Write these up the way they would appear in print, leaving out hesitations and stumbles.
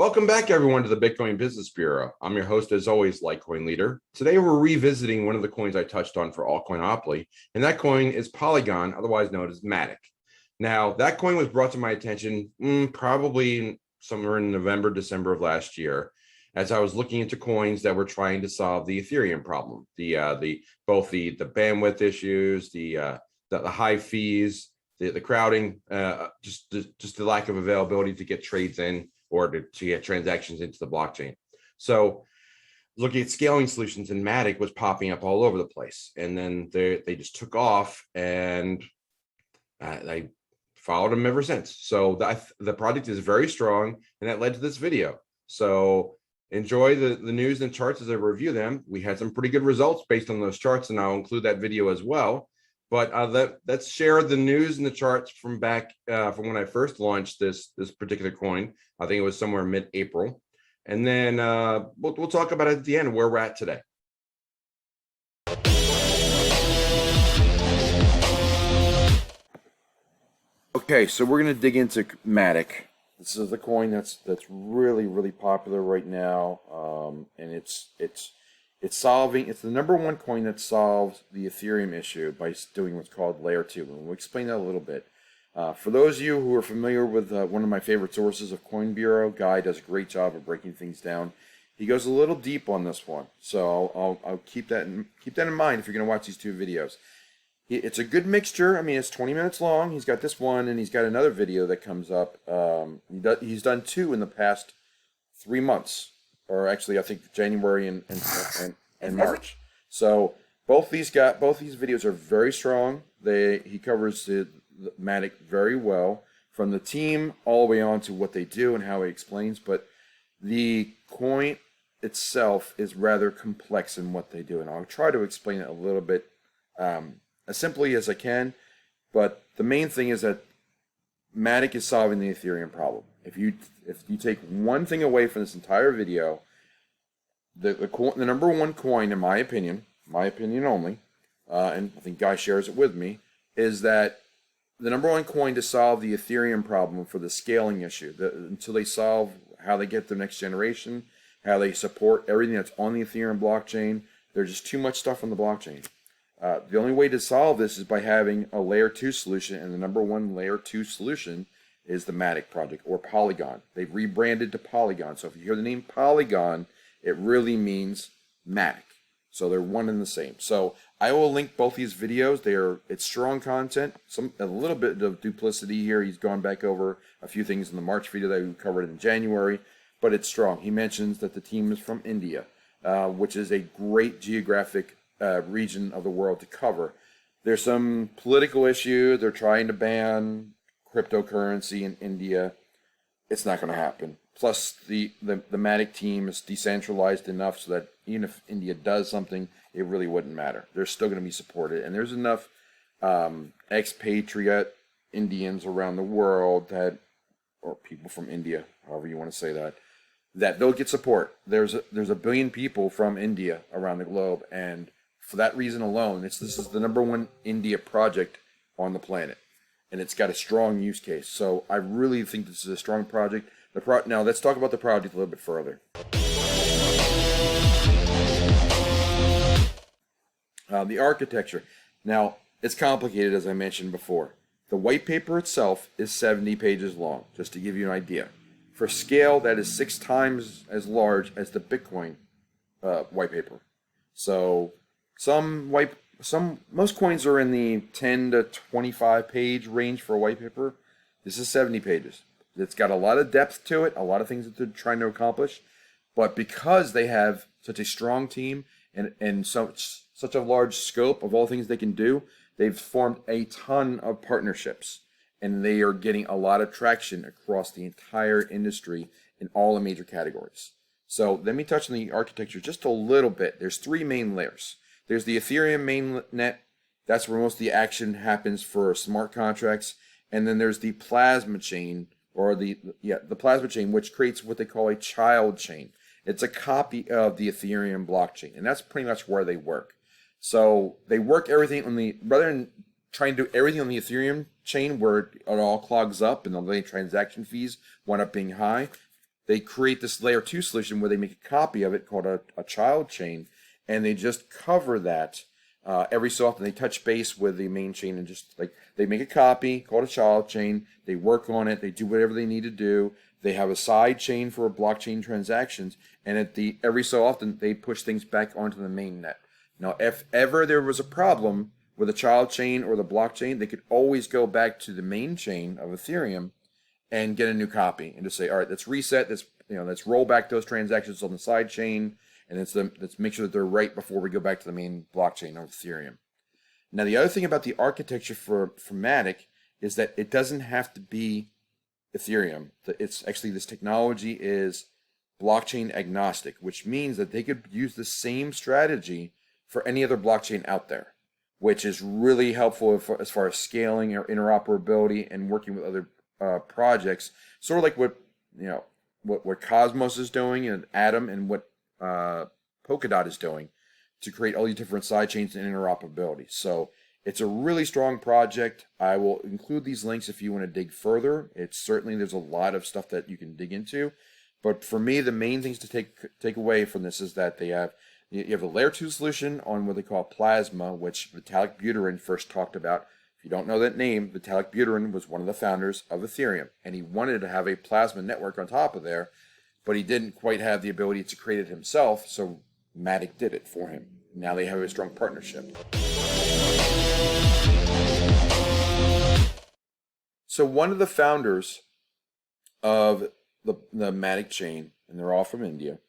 Welcome back, everyone, to the Bitcoin Business Bureau. I'm your host, as always, LitecoinLeader. Today, we're revisiting one of the coins I touched on for Altcoinopoly, and that coin is Polygon, otherwise known as MATIC. Now, that coin was brought to my attention probably somewhere in November, December of last year, as I was looking into coins that were trying to solve the Ethereum problem, both the bandwidth issues, the high fees, the crowding, just the lack of availability to get trades in, or to get transactions into the blockchain. So looking at scaling solutions, and MATIC was popping up all over the place. And then they just took off, and I followed them ever since. So the project is very strong, and that led to this video. So enjoy the news and charts as I review them. We had some pretty good results based on those charts, and I'll include that video as well. But let's share the news and the charts from back from when I first launched this particular coin. I think it was somewhere mid-April, and then we'll talk about it at the end where we're at today. Okay, so we're going to dig into MATIC. This is the coin that's really popular right now, and it's the number one coin that solves the Ethereum issue by doing what's called layer 2, and we'll explain that a little bit. For those of you who are familiar with one of my favorite sources of Coin Bureau, Guy does a great job of breaking things down. He goes a little deep on this one, so I'll keep that in mind if you're going to watch these two videos. It's a good mixture. I mean, it's 20 minutes long. He's got this one, and he's got another video that comes up. He's done two in the past 3 months. Or actually, I think January and March. So both these videos are very strong. He covers the MATIC very well, from the team all the way on to what they do and how he explains. But the coin itself is rather complex in what they do, and I'll try to explain it a little bit as simply as I can. But the main thing is that MATIC is solving the Ethereum problem. If you take one thing away from this entire video, the number one coin, in my opinion only, and I think Guy shares it with me, is that the number one coin to solve the Ethereum problem for the scaling issue, until they solve how they get the next generation, how they support everything that's on the Ethereum blockchain. There's just too much stuff on the blockchain. The only way to solve this is by having a layer 2 solution, and the number one layer 2 solution is the MATIC project, or Polygon. They've rebranded to Polygon. So if you hear the name Polygon, it really means MATIC. So they're one and the same. So I will link both these videos. It's strong content, a little bit of duplicity here. He's gone back over a few things in the March video that we covered in January, but it's strong. He mentions that the team is from India, which is a great geographic region of the world to cover. There's some political issue. They're trying to ban cryptocurrency in India. It's not going to happen. Plus, the MATIC team is decentralized enough so that even if India does something, it really wouldn't matter. They're still going to be supported. And there's enough expatriate Indians around the world or people from India, however you want to say that they'll get support. There's a billion people from India around the globe, and for that reason alone, this is the number one India project on the planet, and it's got a strong use case. So I really think this is a strong project. Now let's talk about the project a little bit further. The architecture. Now, it's complicated, as I mentioned before. The white paper itself is 70 pages long, just to give you an idea. For scale, that is 6 times as large as the Bitcoin white paper. So most coins are in the 10 to 25 page range for a white paper. This is 70 pages. It's got a lot of depth to it, a lot of things that they're trying to accomplish. But because they have such a strong team and such a large scope of all things they can do, they've formed a ton of partnerships. And they are getting a lot of traction across the entire industry in all the major categories. So let me touch on the architecture just a little bit. There's 3 main layers. There's the Ethereum mainnet. That's where most of the action happens for smart contracts. And then there's the plasma chain, or the plasma chain, which creates what they call a child chain. It's a copy of the Ethereum blockchain, and that's pretty much where they work. So they work everything rather than trying to do everything on the Ethereum chain where it all clogs up and the transaction fees wind up being high, they create this layer 2 solution where they make a copy of it called a child chain, and they just cover that every so often. They touch base with the main chain and just like they make a copy called a child chain. They work on it. They do whatever they need to do. They have a side chain for blockchain transactions, and every so often they push things back onto the main net. Now, if ever there was a problem with a child chain or the blockchain, they could always go back to the main chain of Ethereum and get a new copy and just say, all right, let's reset this, let's roll back those transactions on the side chain, and let's make sure that they're right before we go back to the main blockchain of Ethereum. Now, the other thing about the architecture for MATIC is that it doesn't have to be Ethereum. It's actually, this technology is blockchain agnostic, which means that they could use the same strategy for any other blockchain out there, which is really helpful as far as scaling or interoperability and working with other projects, sort of like what Cosmos is doing and Atom, and what Polkadot is doing to create all these different side chains and interoperability. So it's a really strong project. I will include these links if you want to dig further. There's a lot of stuff that you can dig into, but for me, the main things to take away from this is that you have a layer 2 solution on what they call Plasma, which Vitalik Buterin first talked about. If you don't know that name, Vitalik Buterin was one of the founders of Ethereum, and he wanted to have a Plasma network on top of there, but he didn't quite have the ability to create it himself, so MATIC did it for him. Now they have a strong partnership. So one of the founders of the MATIC chain, and they're all from India,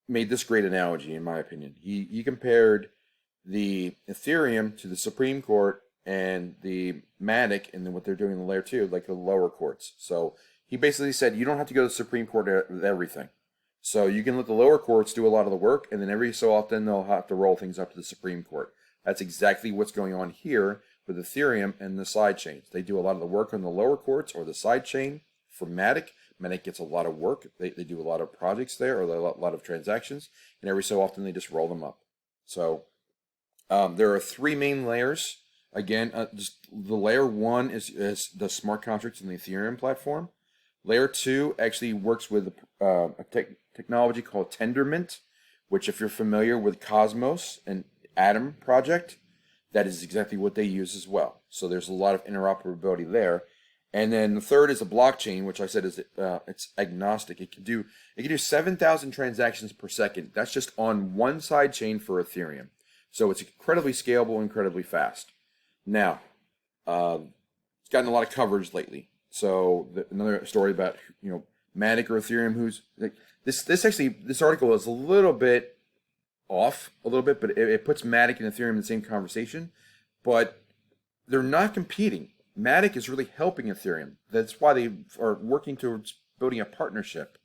made this great analogy, in my opinion. He compared the Ethereum to the Supreme Court and the MATIC, and then what they're doing in the layer 2, like the lower courts. So he basically said you don't have to go to the Supreme Court with everything. So you can let the lower courts do a lot of the work, and then every so often they'll have to roll things up to the Supreme Court. That's exactly what's going on here with Ethereum and the side chains. They do a lot of the work on the lower courts or the side chain for MATIC. MATIC gets a lot of work. They do a lot of projects there, or a lot of transactions, and every so often they just roll them up. So there are 3 main layers. Again, just the layer 1 is the smart contracts in the Ethereum platform. Layer 2 actually works with a technology called Tendermint, which, if you're familiar with Cosmos and Atom project, that is exactly what they use as well. So there's a lot of interoperability there. And then the third is a blockchain, which I said is it's agnostic. It can do 7,000 transactions per second. That's just on one side chain for Ethereum. So it's incredibly scalable, incredibly fast. Now, it's gotten a lot of coverage lately. So another story about MATIC or Ethereum. Who's like, this article is a little bit off, but it puts MATIC and Ethereum in the same conversation. But they're not competing. MATIC is really helping Ethereum. That's why they are working towards building a partnership.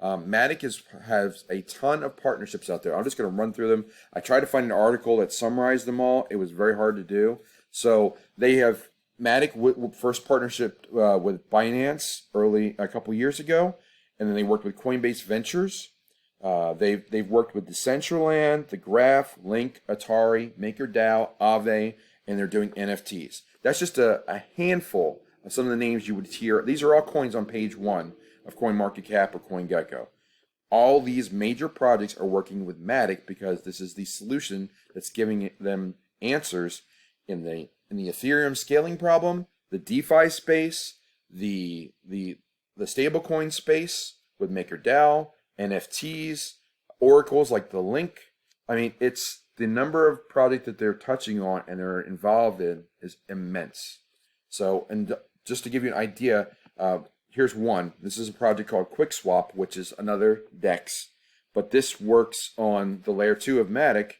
MATIC has a ton of partnerships out there. I'm just going to run through them. I tried to find an article that summarized them all. It was very hard to do. So they have MATIC first partnership with Binance a couple years ago, and then they worked with Coinbase Ventures. They've worked with Decentraland, The Graph, Link, Atari, MakerDAO, Aave, and they're doing NFTs. That's just a handful of some of the names you would hear. These are all coins on page 1 of CoinMarketCap or CoinGecko. All these major projects are working with MATIC because this is the solution that's giving them answers in the Ethereum scaling problem, the DeFi space, the stablecoin space with MakerDAO, NFTs, oracles like the Link. I mean, it's the number of projects that they're touching on and they're involved in is immense. So, and just to give you an idea, here's one. This is a project called QuickSwap, which is another DEX, but this works on the layer 2 of MATIC,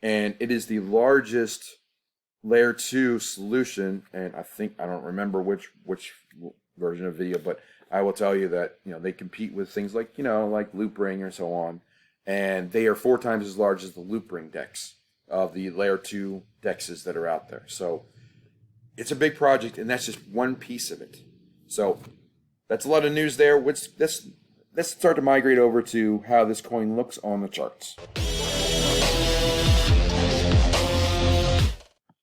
and it is the largest layer 2 solution. And I don't remember which version of video, but I will tell you that they compete with things like like Loopring or so on, and they are 4 times as large as the Loopring DEX of the layer 2 DEXs that are out there. So it's a big project, and that's just one piece of it. So that's a lot of news there. Let's start to migrate over to how this coin looks on the charts.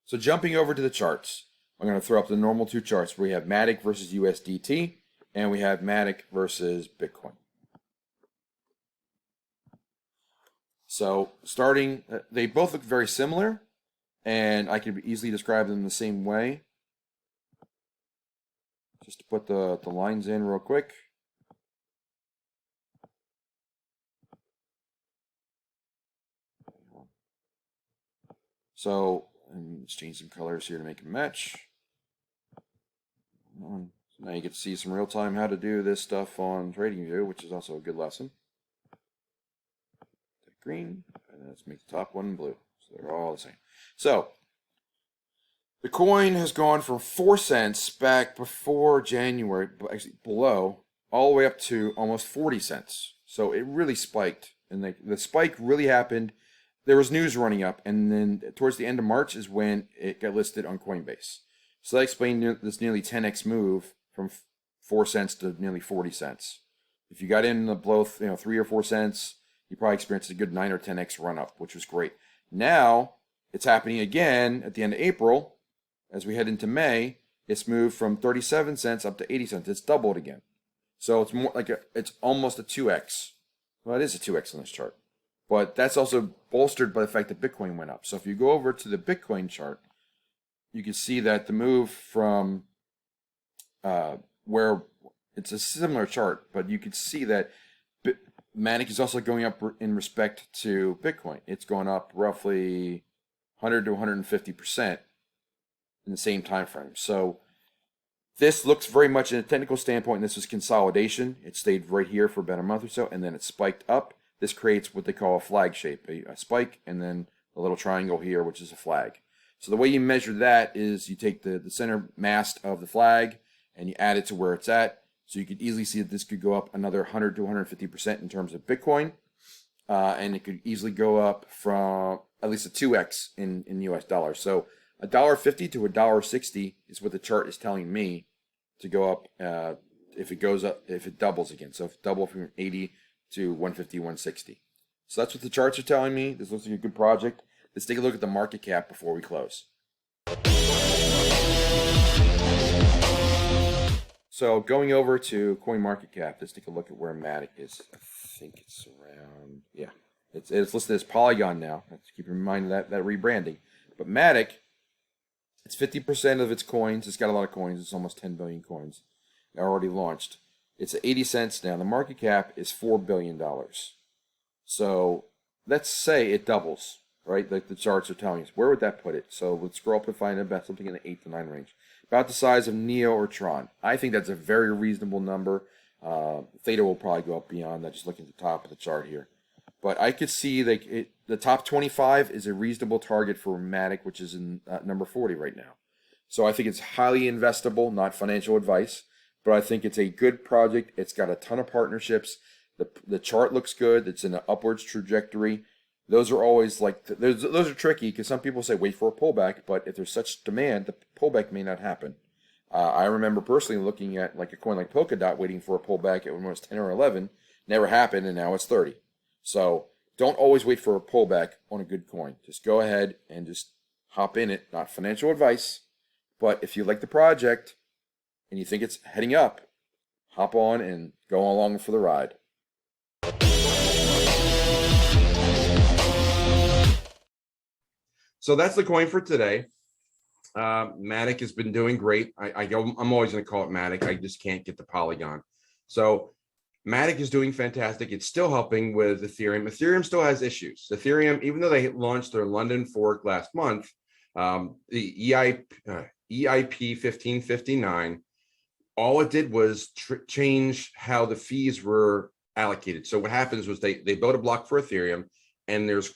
So jumping over to the charts, I'm going to throw up the normal 2 charts where we have MATIC versus USDT, and we have MATIC versus Bitcoin. So starting, they both look very similar, and I could easily describe them the same way. Just to put the lines in real quick. So, and let's change some colors here to make it match. So now you get to see some real time how to do this stuff on TradingView, which is also a good lesson. Green, and let's make the top one blue. So they're all the same. So the coin has gone from 4 cents back before January, actually below, all the way up to almost 40 cents. So it really spiked, and the spike really happened. There was news running up, and then towards the end of March is when it got listed on Coinbase. So that explained this nearly 10x move from 4 cents to nearly 40 cents. If you got in below 3 or 4 cents, you probably experienced a good 9 or 10x run up, which was great. Now it's happening again at the end of April. As we head into May, it's moved from 37 cents up to 80 cents. It's doubled again. So it's more like it's almost a 2x. Well, it is a 2x on this chart. But that's also bolstered by the fact that Bitcoin went up. So if you go over to the Bitcoin chart, you can see that the move from where it's a similar chart, but you can see that MATIC is also going up in respect to Bitcoin. It's going up roughly 100 to 150% in the same time frame. So this looks very much in a technical standpoint, this is consolidation. It stayed right here for about a month or so, and then it spiked up. This creates what they call a flag shape, a spike, and then a little triangle here, which is a flag. So the way you measure that is you take the center mast of the flag and you add it to where it's at. So you could easily see that this could go up another 100 to 150% in terms of Bitcoin. And it could easily go up from at least a 2x in US dollars. So $1.50 to $1.60 is what the chart is telling me to go up if it goes up, if it doubles again. So if it double from 80 to 150, 160. So that's what the charts are telling me. This looks like a good project. Let's take a look at the market cap before we close. So going over to CoinMarketCap, let's take a look at where MATIC is. I think it's around, yeah, it's listed as Polygon now. Let's keep in mind that rebranding. But MATIC, it's 50% of its coins. It's got a lot of coins. It's almost 10 billion coins. They're already launched. It's at 80 cents now. The market cap is $4 billion. So let's say it doubles, right? Like the charts are telling us. Where would that put it? So let's scroll up and find about something in the 8 to 9 range. About the size of Neo or Tron. I think that's a very reasonable number. Theta will probably go up beyond that, just looking at the top of the chart here. But I could see the top 25 is a reasonable target for MATIC, which is in number 40 right now. So I think it's highly investable, not financial advice, but I think it's a good project. It's got a ton of partnerships. The chart looks good. It's in an upwards trajectory. Those are always like, those are tricky because some people say wait for a pullback, but if there's such demand, the pullback may not happen. I remember personally looking at like a coin like Polkadot waiting for a pullback at when it was 10 or 11, never happened, and now it's 30. So don't always wait for a pullback on a good coin. Just go ahead and just hop in it. Not financial advice, but if you like the project and you think it's heading up, hop on and go along for the ride. So that's the coin for today. MATIC has been doing great. I'm always going to call it MATIC. I just can't get the Polygon. So MATIC is doing fantastic. It's still helping with Ethereum. Ethereum still has issues. Ethereum, even though they launched their London fork last month, the EIP 1559, all it did was change how the fees were allocated. So what happens was they built a block for Ethereum, and there's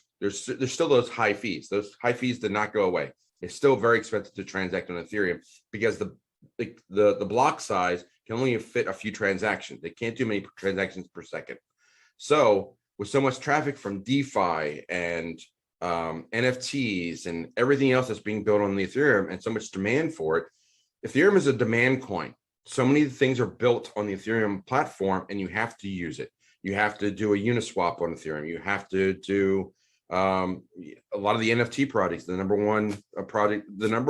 still those high fees. Those high fees did not go away. It's still very expensive to transact on Ethereum because the block size can only fit a few transactions. They can't do many transactions per second. So with so much traffic from DeFi and NFTs and everything else that's being built on the Ethereum and so much demand for it, Ethereum is a demand coin. So many things are built on the Ethereum platform, and you have to use it. You have to do a Uniswap on Ethereum. You have to do a lot of the NFT projects. The number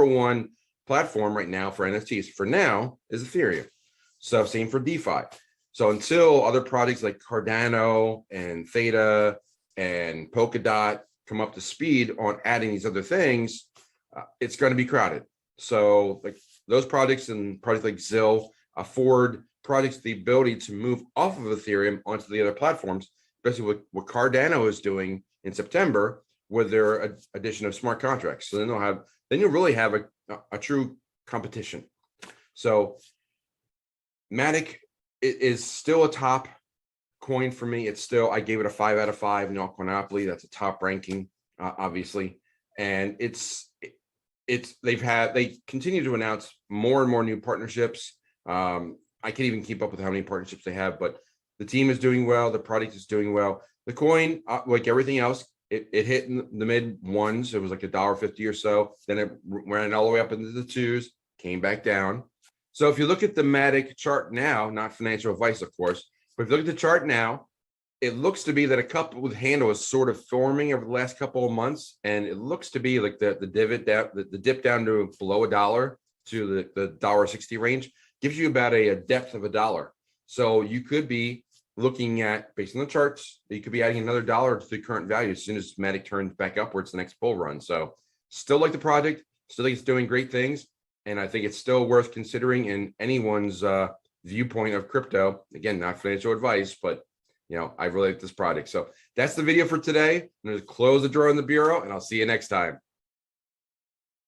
one platform right now for NFTs for now is Ethereum. So same for DeFi. So until other projects like Cardano and Theta and Polkadot come up to speed on adding these other things, it's going to be crowded. So like those projects and projects like Zill afford projects the ability to move off of Ethereum onto the other platforms, especially what Cardano is doing in September with their addition of smart contracts. So then you'll really have a true competition. So MATIC is still a top coin for me. It's still, I gave it a 5 out of 5 in Altcoinopoly. That's a top ranking, obviously. And they continue to announce more and more new partnerships. I can't even keep up with how many partnerships they have, but the team is doing well. The product is doing well. The coin, like everything else, it hit in the mid ones. It was like $1.50 or so. Then it ran all the way up into the 2s, came back down. So if you look at the MATIC chart now, not financial advice, of course, but if you look at the chart now, it looks to be that a couple with handle is sort of forming over the last couple of months. And it looks to be like the dip down to below $1 to the $1.60 range gives you about a depth of $1. So you could be looking at, based on the charts, you could be adding another $1 to the current value as soon as MATIC turns back upwards the next bull run. So still like the project, still think it's doing great things. And I think it's still worth considering in anyone's viewpoint of crypto. Again, not financial advice, but I really like this project. So that's the video for today. I'm going to close the drawer in the bureau, and I'll see you next time.